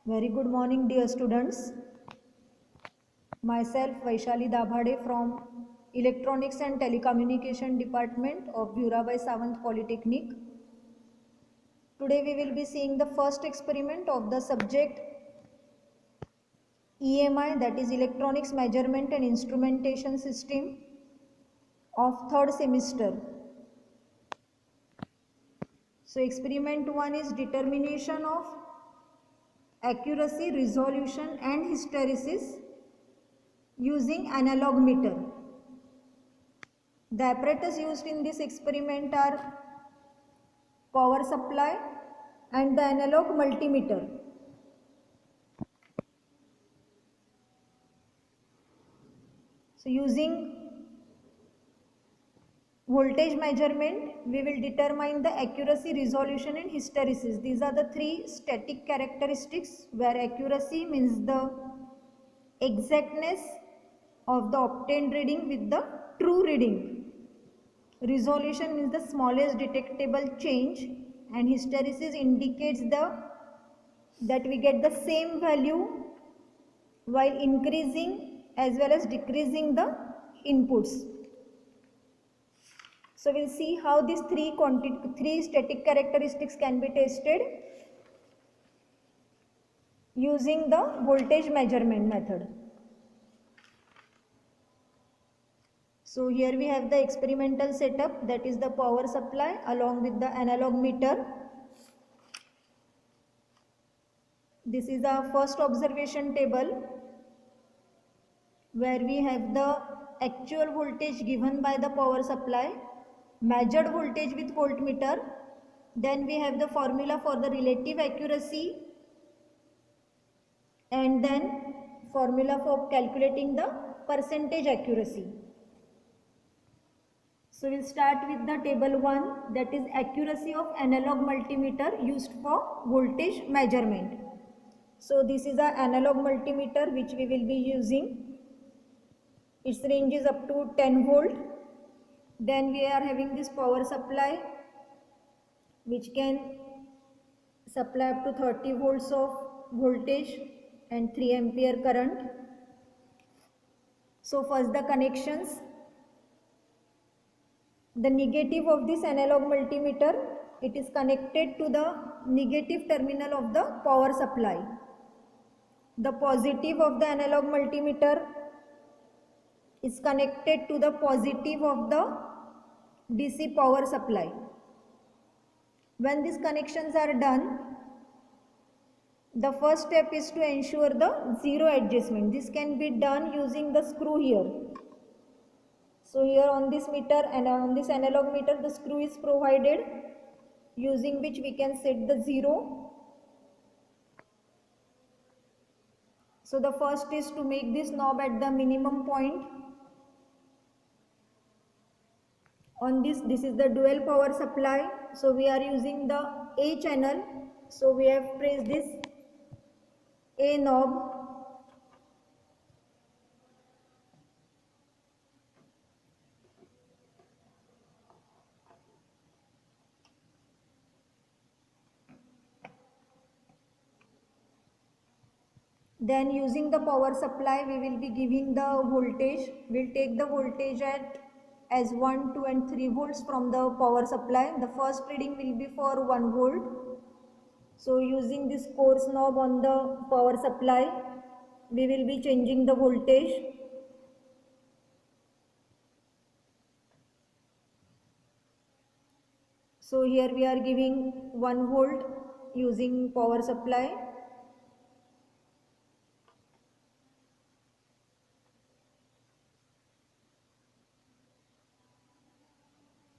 Very good morning, dear students. Myself, Vaishali Dabhade from Electronics and Telecommunication Department of Bhurabai Sawant Polytechnic. Today we will be seeing the first experiment of the subject EMI, that is Electronics Measurement and Instrumentation System of third semester. So experiment 1 is determination of accuracy, resolution and hysteresis using analog meter. The apparatus used in this experiment are power supply and the analog multimeter. So using voltage measurement, we will determine the accuracy, resolution and hysteresis. These are the three static characteristics, where accuracy means the exactness of the obtained reading with the true reading. Resolution means the smallest detectable change, and hysteresis indicates that we get the same value while increasing as well as decreasing the inputs. So we'll see how these three static characteristics can be tested using the voltage measurement method. So here we have the experimental setup, that is the power supply along with the analog meter. This is our first observation table, where we have the actual voltage given by the power supply, measured voltage with voltmeter, then we have the formula for the relative accuracy, and then formula for calculating the percentage accuracy. So we'll start with the table 1, that is accuracy of analog multimeter used for voltage measurement. So this is our analog multimeter which we will be using. Its range is up to 10 volt. Then we are having this power supply which can supply up to 30 volts of voltage and 3 ampere current. So first the connections. The negative of this analog multimeter, it is connected to the negative terminal of the power supply. The positive of the analog multimeter is connected to the positive of the DC power supply. When these connections are done, the first step is to ensure the zero adjustment. This can be done using the screw here. So here on this meter and on this analog meter, the screw is provided, using which we can set the zero. So the first is to make this knob at the minimum point. On this is the dual power supply. So we are using the A channel. So we have pressed this A knob. Then using the power supply, we will be giving the voltage. We'll take the voltage as 1, 2 and 3 volts from the power supply. The first reading will be for 1 volt. So using this coarse knob on the power supply, we will be changing the voltage. So here we are giving 1 volt using power supply.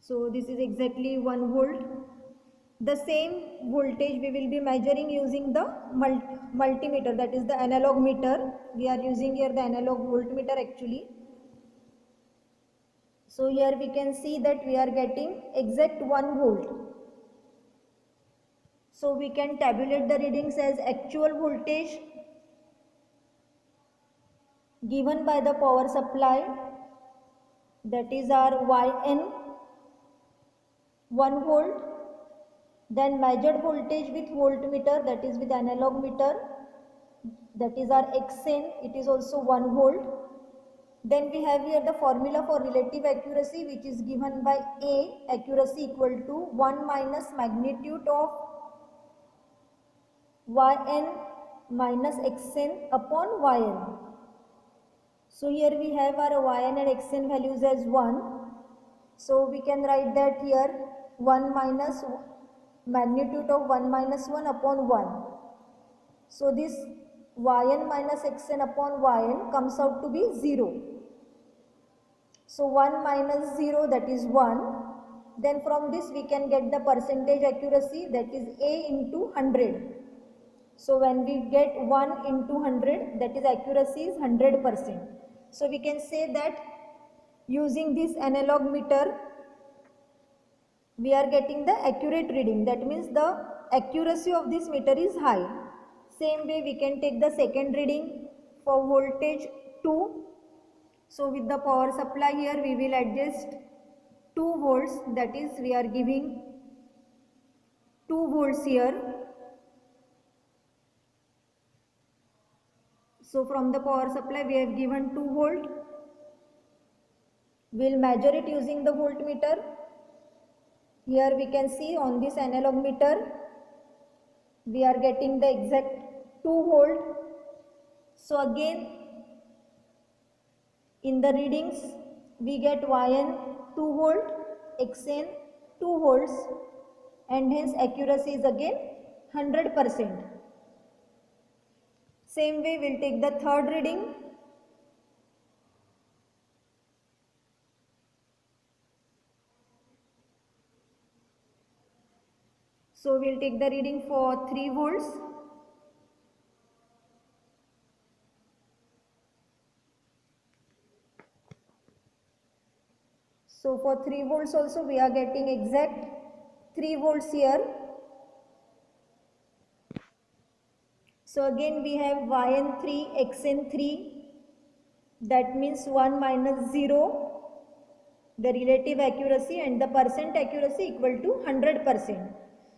So this is exactly 1 volt. The same voltage we will be measuring using the multimeter, that is the analog meter. We are using here the analog voltmeter actually. So here we can see that we are getting exact 1 volt. So we can tabulate the readings as actual voltage given by the power supply, that is our YN, 1 volt. Then measured voltage with voltmeter, that is with analog meter, that is our Xn, it is also 1 volt. Then we have here the formula for relative accuracy, which is given by A, accuracy equal to 1 minus magnitude of Yn minus Xn upon Yn. So here we have our Yn and Xn values as 1. So we can write that here 1 minus magnitude of 1 minus 1 upon 1. So this Yn minus Xn upon Yn comes out to be 0. So 1 minus 0, that is 1. Then from this we can get the percentage accuracy, that is A into 100. So when we get 1 into 100, that is accuracy is 100%. So we can say that using this analog meter, we are getting the accurate reading. That means the accuracy of this meter is high. Same way we can take the second reading for voltage 2. So with the power supply here, we will adjust 2 volts, that is we are giving 2 volts here. So from the power supply we have given 2 volt. We will measure it using the voltmeter. Here we can see on this analog meter, we are getting the exact 2 volt. So again, in the readings, we get Yn 2 volt, Xn 2 volts, and hence accuracy is again 100%. Same way we will take the third reading. So we will take the reading for 3 volts. So for 3 volts also we are getting exact 3 volts here. So again we have Yn3, Xn3, that means 1 minus 0, the relative accuracy, and the percent accuracy equal to 100%.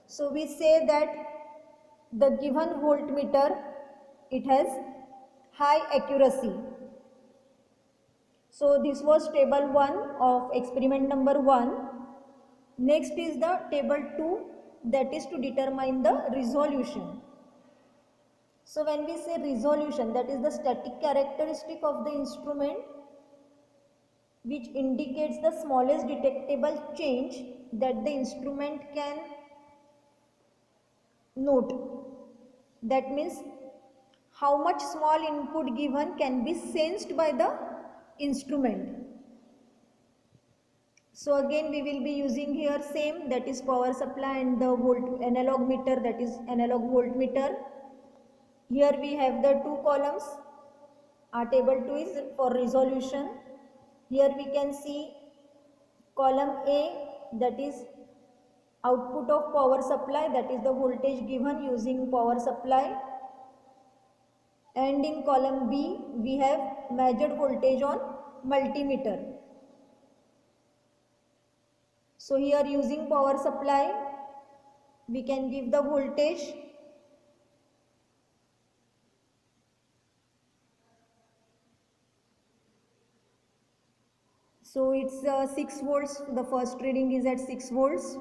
So we say that the given voltmeter, it has high accuracy. So this was table 1 of experiment number 1. Next is the table 2, that is to determine the resolution. So when we say resolution, that is the static characteristic of the instrument which indicates the smallest detectable change that the instrument can note. That means how much small input given can be sensed by the instrument. So again we will be using here same, that is power supply and the analog meter, that is analog voltmeter. Here we have the 2 columns. Our table 2 is for resolution. Here we can see column A, that is output of power supply, that is the voltage given using power supply. And in column B we have measured voltage on multimeter. So here using power supply we can give the voltage. So it's 6 volts, the first reading is at 6 volts.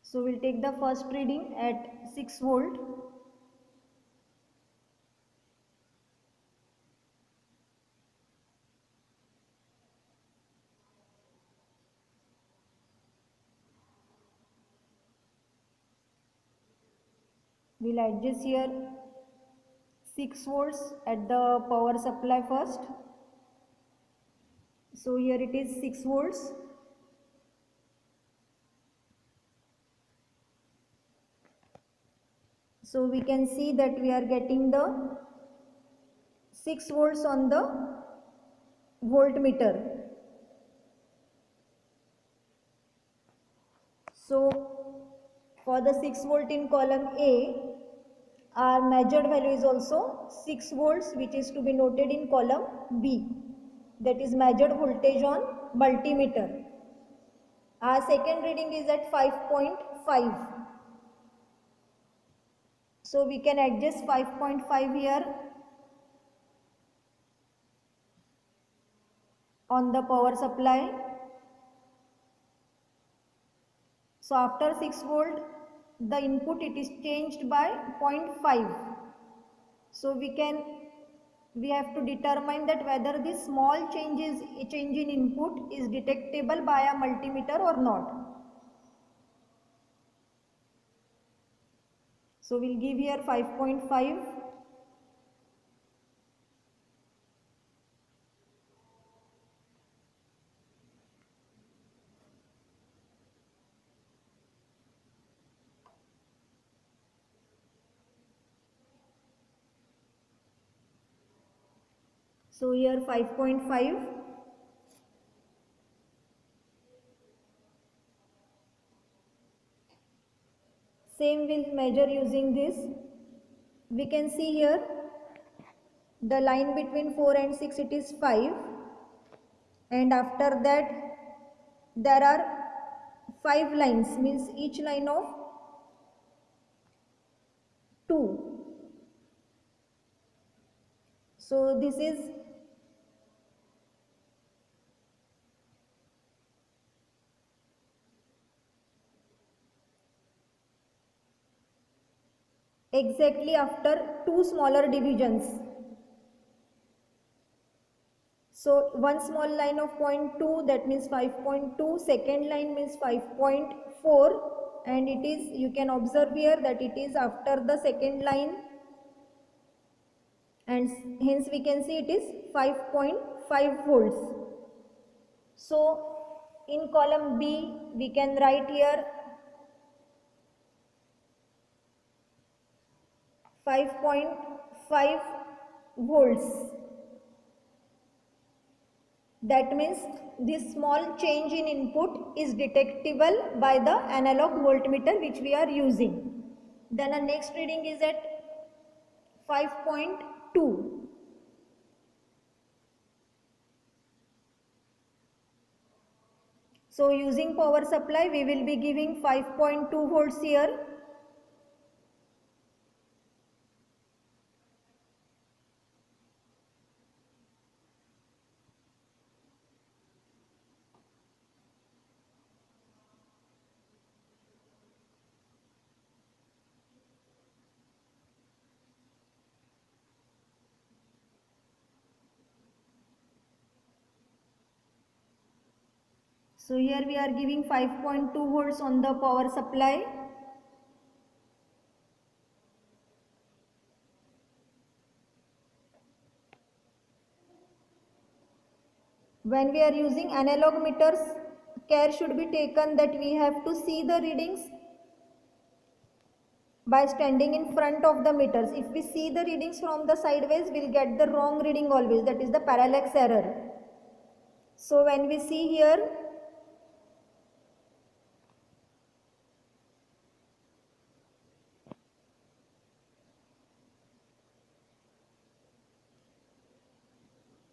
So we'll take the first reading at 6 volt. We'll adjust here 6 volts at the power supply first. So here it is 6 volts. So we can see that we are getting the 6 volts on the voltmeter. For the 6 volt in column A, our measured value is also 6 volts, which is to be noted in column B, that is measured voltage on multimeter. Our second reading is at 5.5. So we can adjust 5.5 here on the power supply. So after 6 volt, the input it is changed by 0.5. So we have to determine that whether this small change in input is detectable by a multimeter or not. So we'll give here 5.5. So here 5.5. Same we'll measure using this. We can see here the line between 4 and 6, it is 5, and after that there are 5 lines, means each line of 2. So this is exactly after 2 smaller divisions. So one small line of 0.2, that means 5.2, second line means 5.4, and it is, you can observe here that it is after the second line, and hence we can see it is 5.5 volts. So in column B we can write here 5.5 volts. That means this small change in input is detectable by the analog voltmeter which we are using. Then the next reading is at 5.2. So using power supply we will be giving 5.2 volts here. So here we are giving 5.2 volts on the power supply. When we are using analog meters, care should be taken that we have to see the readings by standing in front of the meters. If we see the readings from the sideways, we will get the wrong reading always, that is the parallax error. So when we see here,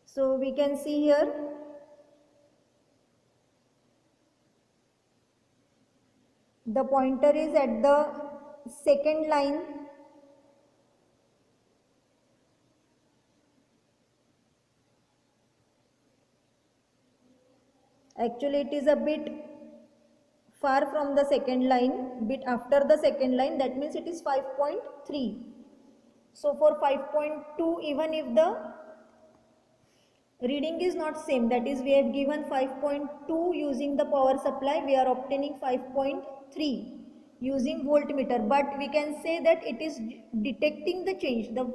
so we can see here the pointer is at the second line. Actually it is a bit far from the second line, bit after the second line, that means it is 5.3. So for 5.2, even if the reading is not same, that is we have given 5.2 using the power supply, we are obtaining 5.3 using voltmeter, but we can say that it is detecting the change. The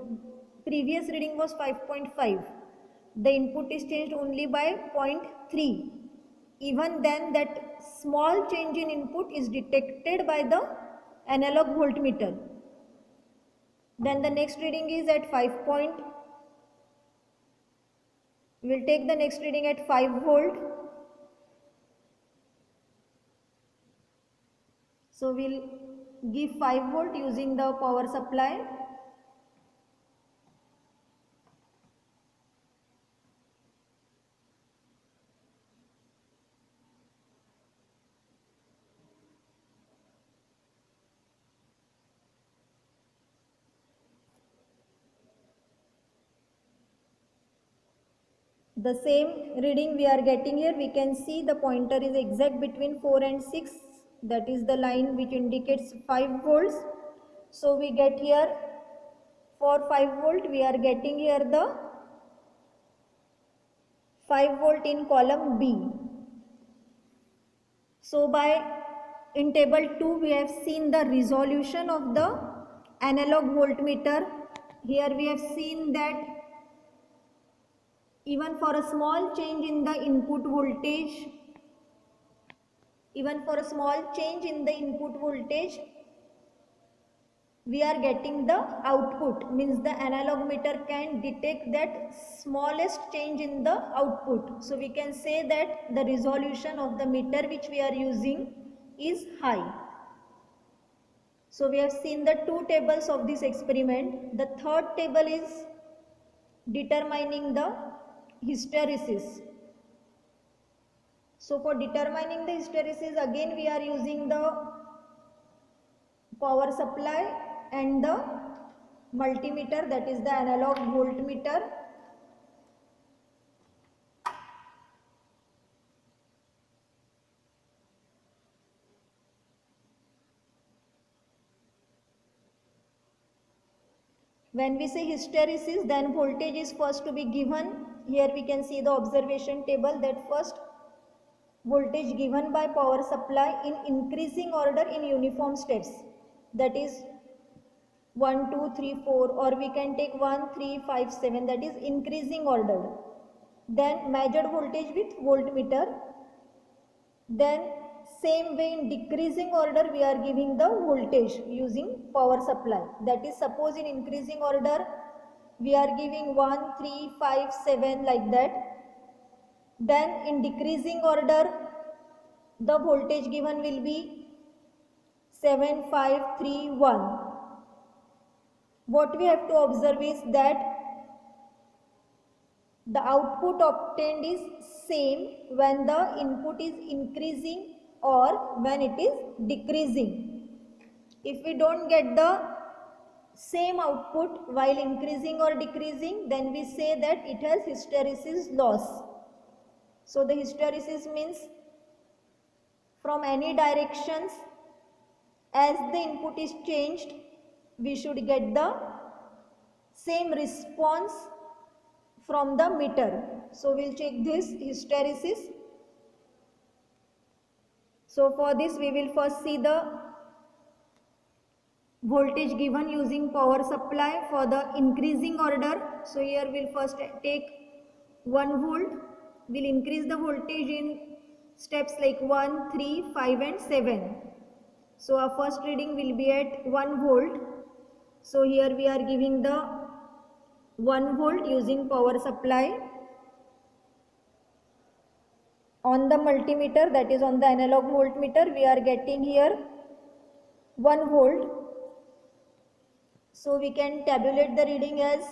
previous reading was 5.5, the input is changed only by 0.3. Even then that small change in input is detected by the analog voltmeter. Then the next reading is at 5. We will take the next reading at 5 volt. So we'll give 5 volt using the power supply. The same reading we are getting here, we can see the pointer is exact between 4 and 6, that is the line which indicates 5 volts. So we get here for 5 volt, we are getting here the 5 volt in column B. So in table 2 we have seen the resolution of the analog voltmeter. Here we have seen that even for a small change in the input voltage, we are getting the output, means the analog meter can detect that smallest change in the output. So we can say that the resolution of the meter which we are using is high. So we have seen the 2 tables of this experiment. The third table is determining the hysteresis. So for determining the hysteresis, again we are using the power supply and the multimeter, that is the analog voltmeter. When we say hysteresis, then voltage is first to be given. Here we can see the observation table that first voltage given by power supply in increasing order in uniform steps, that is 1, 2, 3, 4, or we can take 1, 3, 5, 7, that is increasing order. Then measured voltage with voltmeter. Then same way in decreasing order we are giving the voltage using power supply. That is, suppose in increasing order we are giving 1, 3, 5, 7 like that. Then in decreasing order the voltage given will be 7, 5, 3, 1. What we have to observe is that the output obtained is same when the input is increasing or when it is decreasing. If we don't get the same output while increasing or decreasing, then we say that it has hysteresis loss. So the hysteresis means from any directions, as the input is changed, we should get the same response from the meter. So we'll check this hysteresis. So for this we will first see the voltage given using power supply for the increasing order. So here we'll first take 1 volt. We'll increase the voltage in steps like 1, 3, 5 and 7. So our first reading will be at 1 volt. So here we are giving the 1 volt using power supply. On the multimeter, that is on the analog voltmeter, we are getting here 1 volt. So we can tabulate the reading as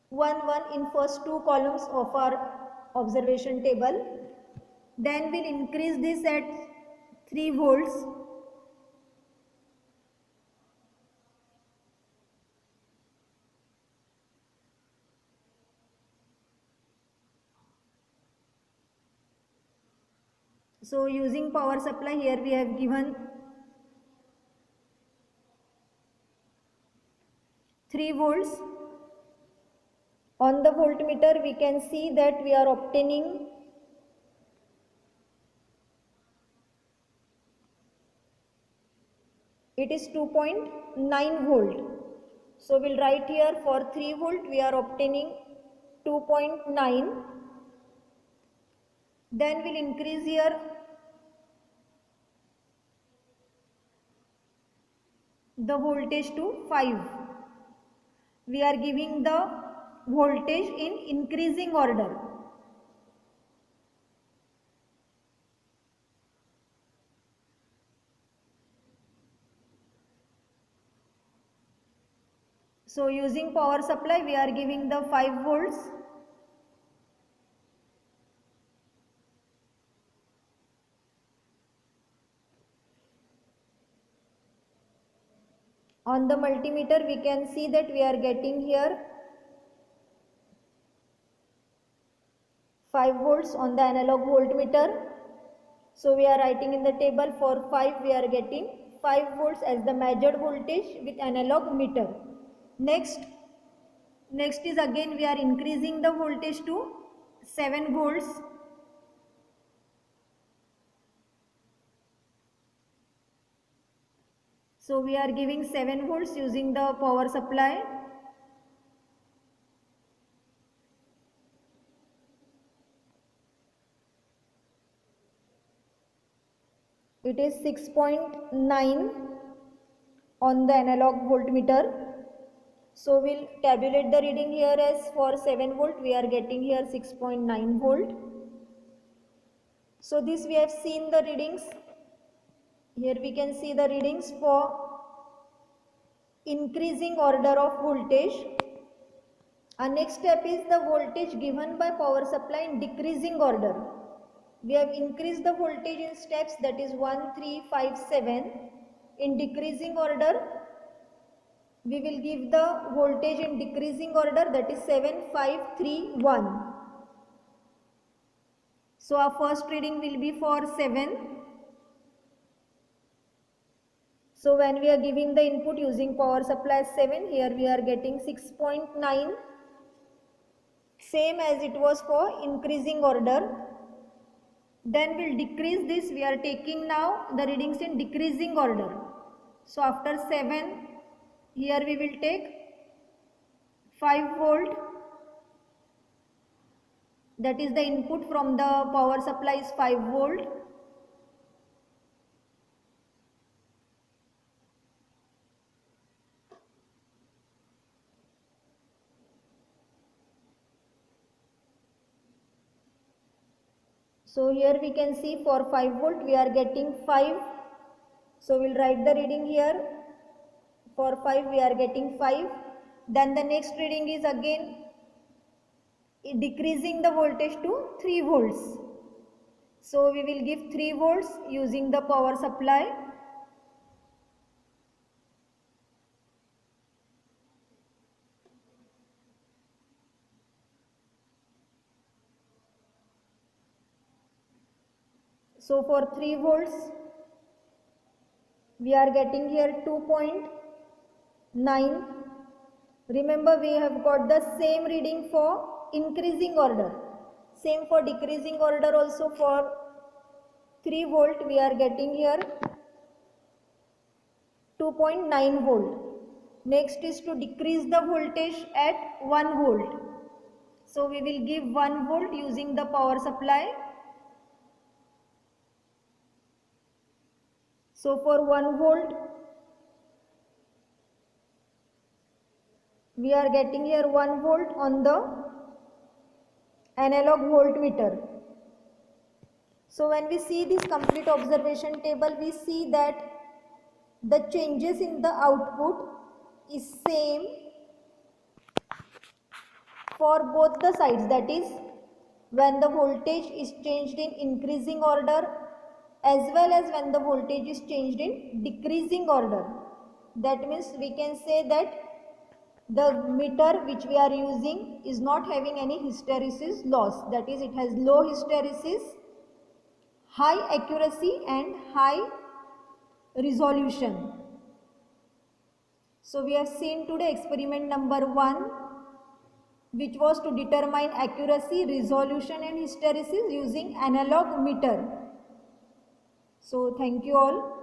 1, 1 in first 2 columns of our observation table. Then we'll increase this at 3 volts. So using power supply, here we have given 3 volts. On the voltmeter we can see that we are obtaining it is 2.9 volt. So we'll write here for 3 volt we are obtaining 2.9. Then we'll increase here the voltage to 5. We are giving the voltage in increasing order. So using power supply we are giving the 5 volts. On the multimeter we can see that we are getting here 5 volts on the analog voltmeter. So we are writing in the table for 5 we are getting 5 volts as the measured voltage with analog meter. Next is again we are increasing the voltage to 7 volts. So we are giving 7 volts using the power supply. It is 6.9 on the analog voltmeter. So we'll tabulate the reading here as for 7 volt we are getting here 6.9 volt. So this we have seen the readings. Here we can see the readings for increasing order of voltage. Our next step is the voltage given by power supply in decreasing order. We have increased the voltage in steps, that is 1, 3, 5, 7. In decreasing order, we will give the voltage in decreasing order, that is 7, 5, 3, 1. So our first reading will be for 7. So when we are giving the input using power supply 7, here we are getting 6.9, same as it was for increasing order. Then we'll decrease this, we are taking now the readings in decreasing order. So after 7, here we will take 5 volt, that is the input from the power supply is 5 volt. So here we can see for 5 volt we are getting 5. So we'll write the reading here. For 5 we are getting 5. Then the next reading is again decreasing the voltage to 3 volts. So we will give 3 volts using the power supply. So for 3 volts we are getting here 2.9. Remember we have got the same reading for increasing order. Same for decreasing order also. For 3 volt we are getting here 2.9 volt. Next is to decrease the voltage at 1 volt. So we will give 1 volt using the power supply. So for 1 volt we are getting here 1 volt on the analog voltmeter. So when we see this complete observation table, we see that the changes in the output is same for both the sides, that is when the voltage is changed in increasing order as well as when the voltage is changed in decreasing order. That means we can say that the meter which we are using is not having any hysteresis loss, that is it has low hysteresis, high accuracy and high resolution. So we have seen today experiment number 1, which was to determine accuracy, resolution and hysteresis using analog meter. So thank you all.